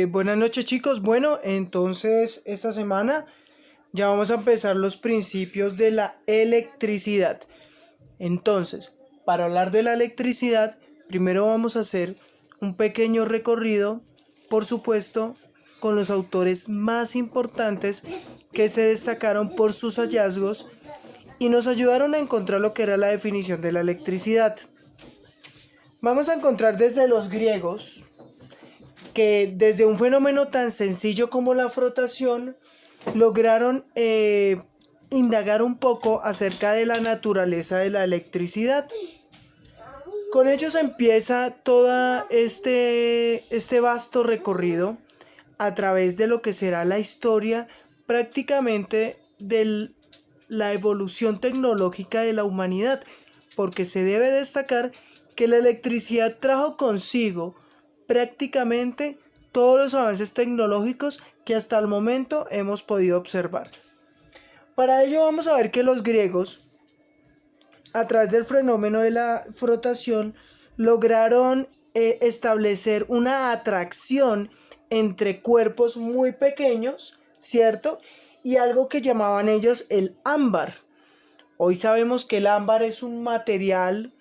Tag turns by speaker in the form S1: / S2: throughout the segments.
S1: Buenas noches, chicos. Bueno, entonces esta semana ya vamos a empezar los principios de la electricidad. Entonces, para hablar de la electricidad, primero vamos a hacer un pequeño recorrido, por supuesto, con los autores más importantes que se destacaron por sus hallazgos y nos ayudaron a encontrar lo que era la definición de la electricidad. Vamos a encontrar desde los griegos que desde un fenómeno tan sencillo como la frotación lograron indagar un poco acerca de la naturaleza de la electricidad. Con ellos empieza todo este vasto recorrido a través de lo que será la historia prácticamente de la evolución tecnológica de la humanidad, porque se debe destacar que la electricidad trajo consigo prácticamente todos los avances tecnológicos que hasta el momento hemos podido observar. Para ello vamos a ver que los griegos, a través del fenómeno de la frotación, lograron establecer una atracción entre cuerpos muy pequeños, ¿cierto? Y algo que llamaban ellos el ámbar. Hoy sabemos que el ámbar es un material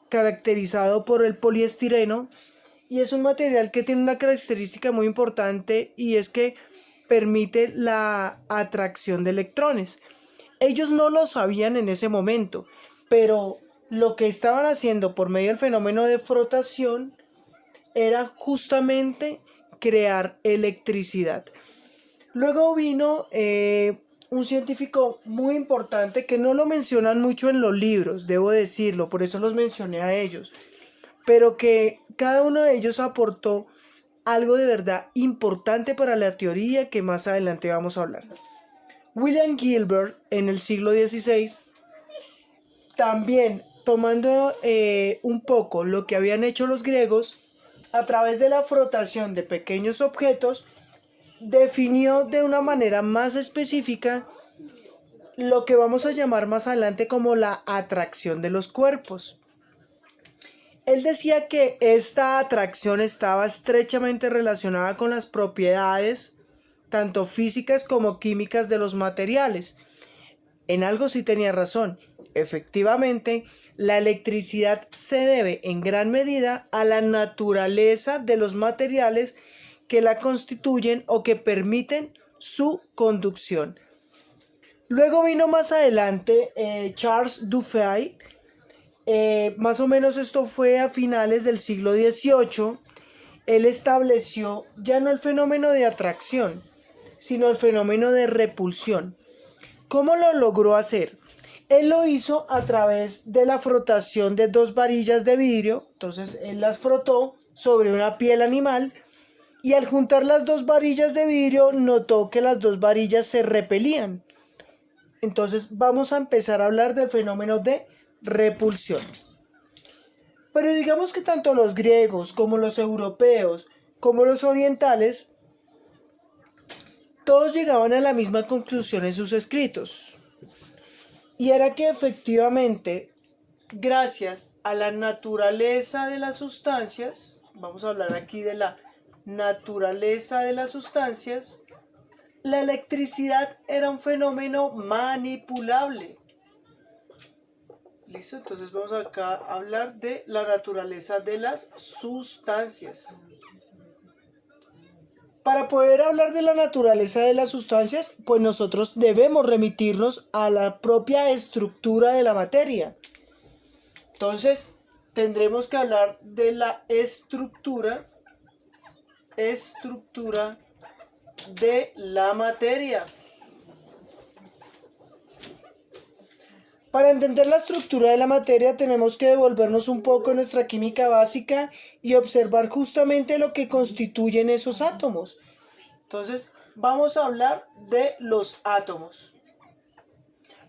S1: caracterizado por el poliestireno, y es un material que tiene una característica muy importante, y es que permite la atracción de electrones. Ellos no lo sabían en ese momento, pero lo que estaban haciendo por medio del fenómeno de frotación era justamente crear electricidad. Luego vino un científico muy importante que no lo mencionan mucho en los libros, debo decirlo, por eso los mencioné a ellos, pero que cada uno de ellos aportó algo de verdad importante para la teoría que más adelante vamos a hablar. William Gilbert, en el siglo XVI, también tomando un poco lo que habían hecho los griegos, a través de la frotación de pequeños objetos, definió de una manera más específica lo que vamos a llamar más adelante como la atracción de los cuerpos. Él decía que esta atracción estaba estrechamente relacionada con las propiedades tanto físicas como químicas de los materiales. En algo sí tenía razón. Efectivamente, la electricidad se debe en gran medida a la naturaleza de los materiales que la constituyen o que permiten su conducción. Luego vino más adelante Charles Duffy. Más o menos esto fue a finales del siglo XVIII. Él estableció ya no el fenómeno de atracción, sino el fenómeno de repulsión. ¿Cómo lo logró hacer? Él lo hizo a través de la frotación de dos varillas de vidrio. Entonces él las frotó sobre una piel animal, y al juntar las dos varillas de vidrio notó que las dos varillas se repelían. Entonces vamos a empezar a hablar del fenómeno de repulsión. Pero digamos que tanto los griegos como los europeos como los orientales, todos llegaban a la misma conclusión en sus escritos, y era que efectivamente, gracias a la naturaleza de las sustancias, vamos a hablar aquí de la naturaleza de las sustancias, la electricidad era un fenómeno manipulable. ¿Listo? Entonces vamos acá a hablar de la naturaleza de las sustancias. Para poder hablar de la naturaleza de las sustancias, pues nosotros debemos remitirnos a la propia estructura de la materia. Entonces, tendremos que hablar de la estructura de la materia. Para entender la estructura de la materia tenemos que devolvernos un poco en nuestra química básica y observar justamente lo que constituyen esos átomos. Entonces vamos a hablar de los átomos.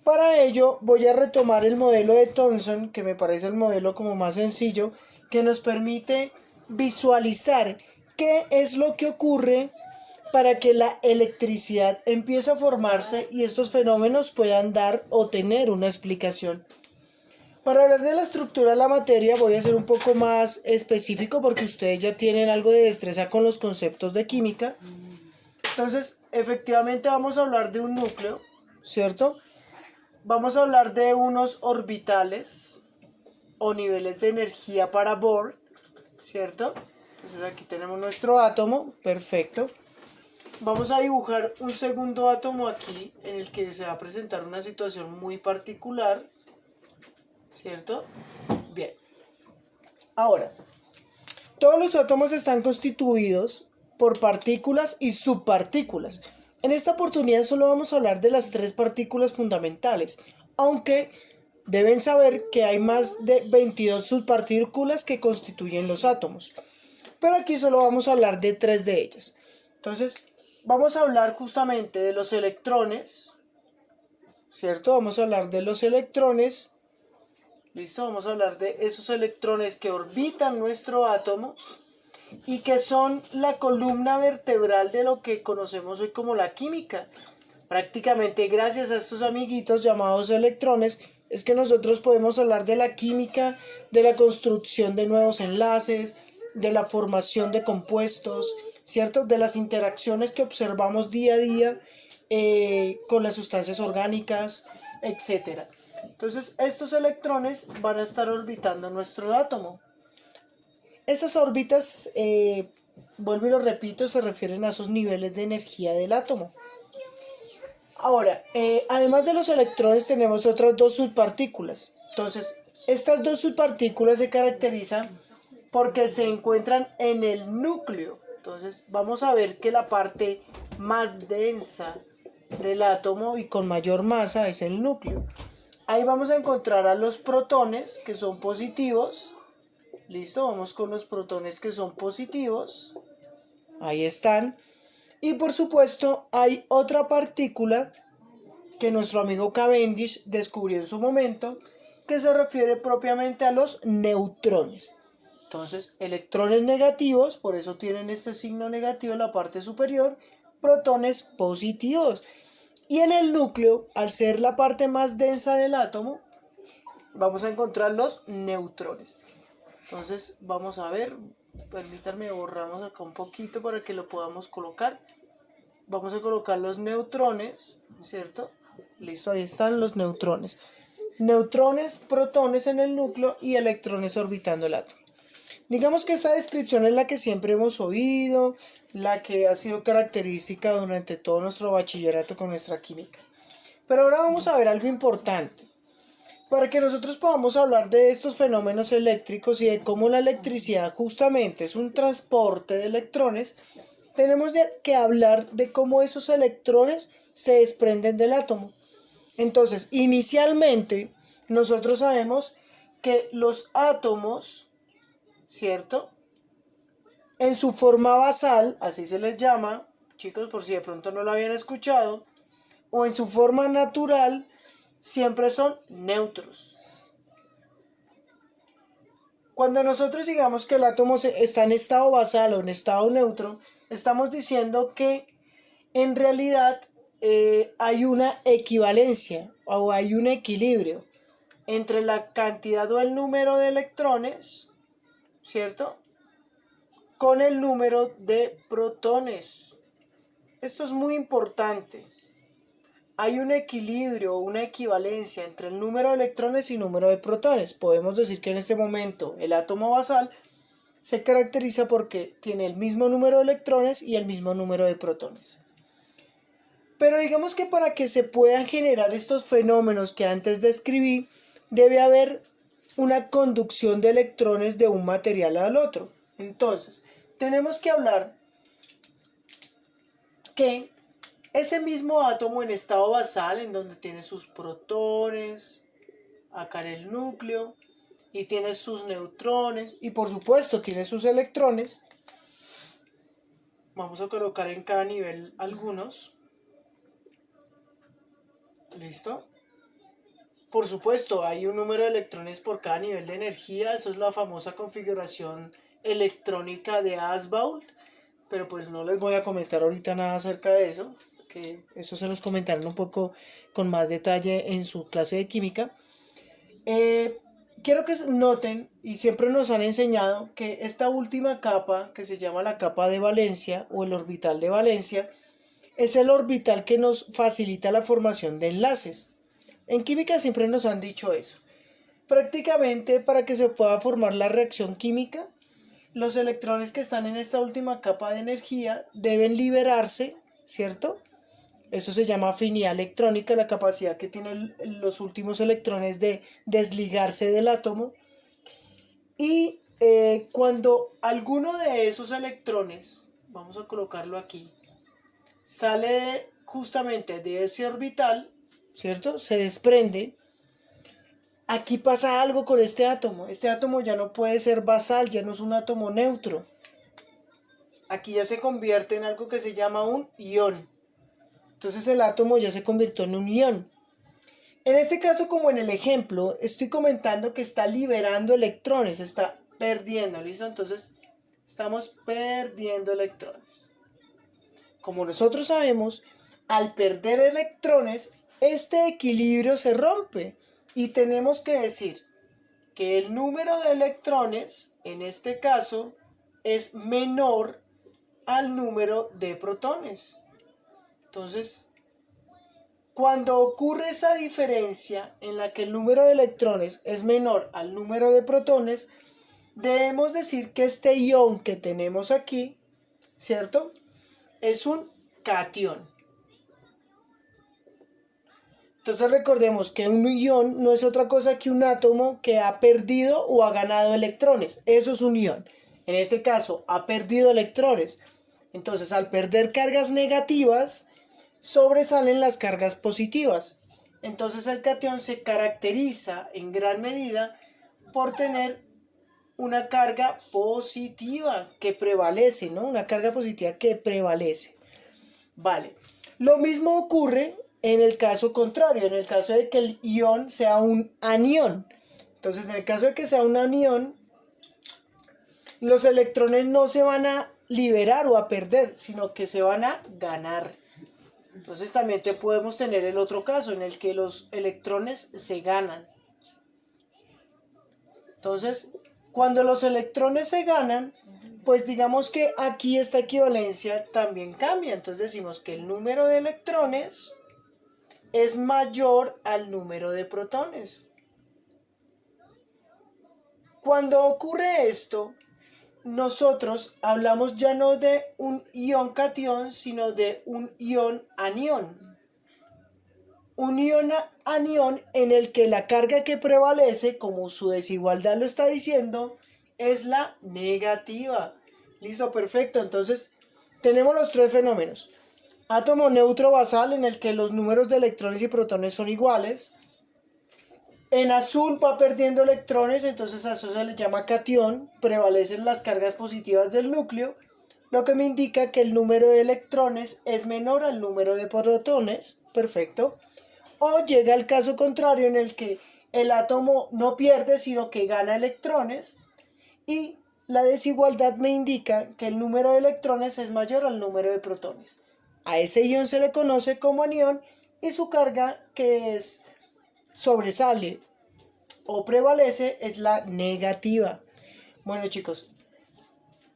S1: Para ello voy a retomar el modelo de Thomson, que me parece el modelo como más sencillo, que nos permite visualizar qué es lo que ocurre para que la electricidad empiece a formarse y estos fenómenos puedan dar o tener una explicación. Para hablar de la estructura de la materia voy a ser un poco más específico porque ustedes ya tienen algo de destreza con los conceptos de química. Entonces, efectivamente vamos a hablar de un núcleo, ¿cierto? Vamos a hablar de unos orbitales o niveles de energía para Bohr, ¿cierto? Entonces aquí tenemos nuestro átomo, perfecto. Vamos a dibujar un segundo átomo aquí en el que se va a presentar una situación muy particular, ¿cierto? Bien. Ahora, todos los átomos están constituidos por partículas y subpartículas. En esta oportunidad solo vamos a hablar de las tres partículas fundamentales, aunque deben saber que hay más de 22 subpartículas que constituyen los átomos. Pero aquí solo vamos a hablar de tres de ellas. Entonces, vamos a hablar justamente de los electrones, ¿cierto? Vamos a hablar de los electrones. Listo, vamos a hablar de esos electrones que orbitan nuestro átomo y que son la columna vertebral de lo que conocemos hoy como la química. Prácticamente gracias a estos amiguitos llamados electrones es que nosotros podemos hablar de la química, de la construcción de nuevos enlaces, de la formación de compuestos, ¿cierto? De las interacciones que observamos día a día con las sustancias orgánicas, etcétera. Entonces, estos electrones van a estar orbitando nuestro átomo. Estas órbitas, vuelvo y lo repito, se refieren a esos niveles de energía del átomo. Ahora, además de los electrones tenemos otras dos subpartículas. Entonces, estas dos subpartículas se caracterizan porque se encuentran en el núcleo. Entonces, vamos a ver que la parte más densa del átomo y con mayor masa es el núcleo. Ahí vamos a encontrar a los protones, que son positivos. Listo, vamos con los protones que son positivos. Ahí están. Y por supuesto hay otra partícula que nuestro amigo Cavendish descubrió en su momento, que se refiere propiamente a los neutrones. Entonces, electrones negativos, por eso tienen este signo negativo en la parte superior, protones positivos. Y en el núcleo, al ser la parte más densa del átomo, vamos a encontrar los neutrones. Entonces, vamos a ver, permítanme, borramos acá un poquito para que lo podamos colocar. Vamos a colocar los neutrones, ¿cierto? Listo, ahí están los neutrones. Neutrones, protones en el núcleo y electrones orbitando el átomo. Digamos que esta descripción es la que siempre hemos oído, la que ha sido característica durante todo nuestro bachillerato con nuestra química. Pero ahora vamos a ver algo importante. Para que nosotros podamos hablar de estos fenómenos eléctricos y de cómo la electricidad justamente es un transporte de electrones, tenemos que hablar de cómo esos electrones se desprenden del átomo. Entonces, inicialmente, nosotros sabemos que los átomos, ¿cierto? En su forma basal, así se les llama, chicos, por si de pronto no lo habían escuchado, o en su forma natural, siempre son neutros. Cuando nosotros digamos que el átomo está en estado basal o en estado neutro, estamos diciendo que en realidad hay una equivalencia o hay un equilibrio entre la cantidad o el número de electrones, ¿cierto?, con el número de protones. Esto es muy importante. Hay un equilibrio, una equivalencia entre el número de electrones y número de protones. Podemos decir que en este momento el átomo basal se caracteriza porque tiene el mismo número de electrones y el mismo número de protones. Pero digamos que para que se puedan generar estos fenómenos que antes describí, debe haber una conducción de electrones de un material al otro. Entonces, tenemos que hablar que ese mismo átomo en estado basal, en donde tiene sus protones, acá en el núcleo, y tiene sus neutrones, y por supuesto tiene sus electrones, vamos a colocar en cada nivel algunos. ¿Listo? Por supuesto, hay un número de electrones por cada nivel de energía, eso es la famosa configuración electrónica de Ashbold, pero pues no les voy a comentar ahorita nada acerca de eso, que eso se los comentarán un poco con más detalle en su clase de química. quiero que noten, y siempre nos han enseñado, que esta última capa, que se llama la capa de valencia o el orbital de valencia, es el orbital que nos facilita la formación de enlaces. En química siempre nos han dicho eso. Prácticamente para que se pueda formar la reacción química, los electrones que están en esta última capa de energía deben liberarse, ¿cierto? Eso se llama afinidad electrónica, la capacidad que tienen los últimos electrones de desligarse del átomo. Y cuando alguno de esos electrones, vamos a colocarlo aquí, sale justamente de ese orbital, ¿cierto? Se desprende. Aquí pasa algo con este átomo. Este átomo ya no puede ser basal, ya no es un átomo neutro. Aquí ya se convierte en algo que se llama un ión. Entonces el átomo ya se convirtió en un ión. En este caso, como en el ejemplo, estoy comentando que está liberando electrones, está perdiendo, ¿listo? Entonces estamos perdiendo electrones. Como nosotros sabemos, al perder electrones, este equilibrio se rompe. Y tenemos que decir que el número de electrones, en este caso, es menor al número de protones. Entonces, cuando ocurre esa diferencia en la que el número de electrones es menor al número de protones, debemos decir que este ión que tenemos aquí, ¿cierto? Es un catión. Entonces recordemos que un ión no es otra cosa que un átomo que ha perdido o ha ganado electrones. Eso es un ión. En este caso, ha perdido electrones. Entonces, al perder cargas negativas, sobresalen las cargas positivas. Entonces, el catión se caracteriza en gran medida por tener una carga positiva que prevalece, ¿no? Una carga positiva que prevalece. Vale. Lo mismo ocurre en el caso contrario, en el caso de que el ión sea un anión. Entonces, en el caso de que sea un anión, los electrones no se van a liberar o a perder, sino que se van a ganar. Entonces, también podemos tener el otro caso en el que los electrones se ganan. Entonces, cuando los electrones se ganan, pues digamos que aquí esta equivalencia también cambia. Entonces decimos que el número de electrones es mayor al número de protones. Cuando ocurre esto, nosotros hablamos ya no de un ión catión, sino de un ión anión. Un ión anión en el que la carga que prevalece, como su desigualdad lo está diciendo, es la negativa. Listo, perfecto. Entonces, tenemos los tres fenómenos. Átomo neutro basal, en el que los números de electrones y protones son iguales. En azul va perdiendo electrones, entonces a eso se le llama catión. Prevalecen las cargas positivas del núcleo, lo que me indica que el número de electrones es menor al número de protones. Perfecto. O llega el caso contrario, en el que el átomo no pierde, sino que gana electrones. Y la desigualdad me indica que el número de electrones es mayor al número de protones. A ese ión se le conoce como anión y su carga que sobresale o prevalece es la negativa. Bueno, chicos,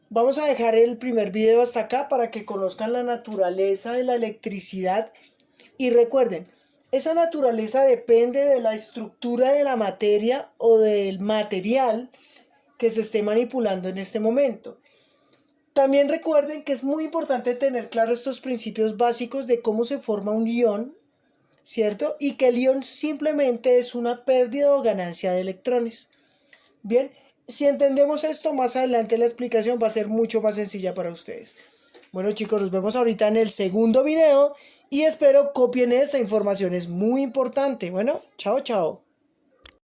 S1: vamos a dejar el primer video hasta acá para que conozcan la naturaleza de la electricidad. Y recuerden, esa naturaleza depende de la estructura de la materia o del material que se esté manipulando en este momento. También recuerden que es muy importante tener claro estos principios básicos de cómo se forma un ión, ¿cierto? Y que el ión simplemente es una pérdida o ganancia de electrones. Bien, si entendemos esto, más adelante la explicación va a ser mucho más sencilla para ustedes. Bueno, chicos, nos vemos ahorita en el segundo video y espero copien esta información, es muy importante. Bueno, chao, chao.